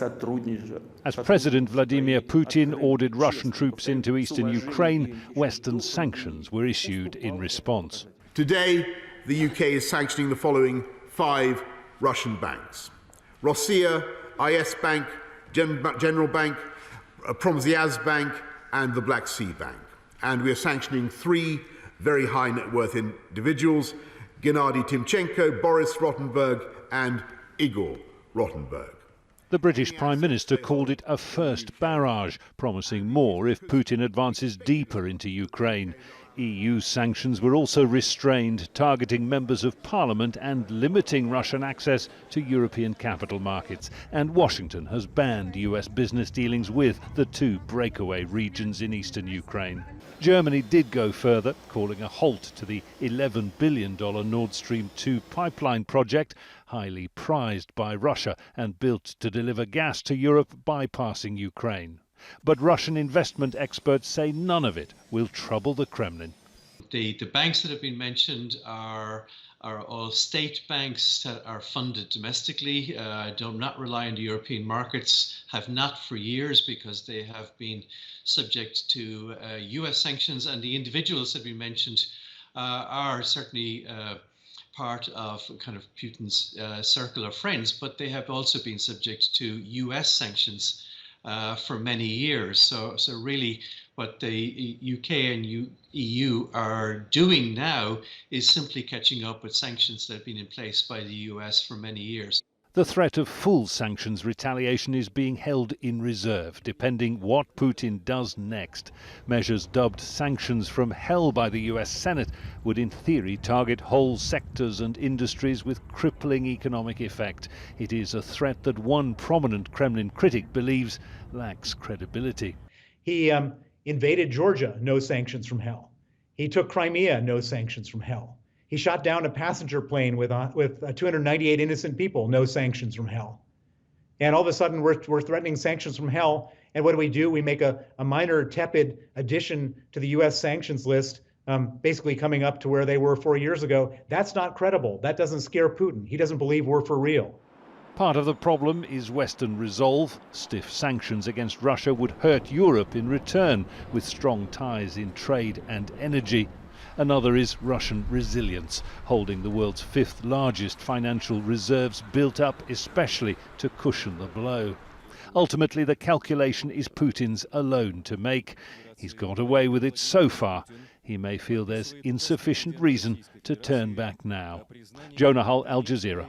As President Vladimir Putin ordered Russian troops into eastern Ukraine, Western sanctions were issued in response. Today, the UK is sanctioning the following 5 Russian banks: Rossiya, IS Bank, General Bank, Promzyaz Bank, and the Black Sea Bank. And we are sanctioning 3 very high net worth individuals: Gennady Timchenko, Boris Rottenberg, and Igor Rottenberg. The British Prime Minister called it a first barrage, promising more if Putin advances deeper into Ukraine. EU sanctions were also restrained, targeting members of parliament and limiting Russian access to European capital markets. And Washington has banned US business dealings with the 2 breakaway regions in eastern Ukraine. Germany did go further, calling a halt to the $11 billion Nord Stream 2 pipeline project, highly prized by Russia and built to deliver gas to Europe bypassing Ukraine. But Russian investment experts say none of it will trouble the Kremlin. The banks that have been mentioned are all state banks that are funded domestically, do not rely on the European markets, have not for years because they have been subject to US sanctions, and the individuals that we mentioned are certainly part of kind of Putin's circle of friends, but they have also been subject to US sanctions for many years. So really what the UK and EU are doing now is simply catching up with sanctions that have been in place by the US for many years. The threat of full sanctions retaliation is being held in reserve, depending what Putin does next. Measures dubbed sanctions from hell by the US Senate would in theory target whole sectors and industries with crippling economic effect. It is a threat that one prominent Kremlin critic believes lacks credibility. He invaded Georgia, no sanctions from hell. He took Crimea, no sanctions from hell. He shot down a passenger plane with 298 innocent people, no sanctions from hell. And all of a sudden, we're threatening sanctions from hell. And what do? We make a minor, tepid addition to the U.S. sanctions list, basically coming up to where they were 4 years ago. That's not credible. That doesn't scare Putin. He doesn't believe we're for real. Part of the problem is Western resolve. Stiff sanctions against Russia would hurt Europe in return, with strong ties in trade and energy. Another is Russian resilience, holding the world's 5th largest financial reserves built up especially to cushion the blow. Ultimately, the calculation is Putin's alone to make. He's got away with it so far. He may feel there's insufficient reason to turn back now. Jonah, Al Jazeera.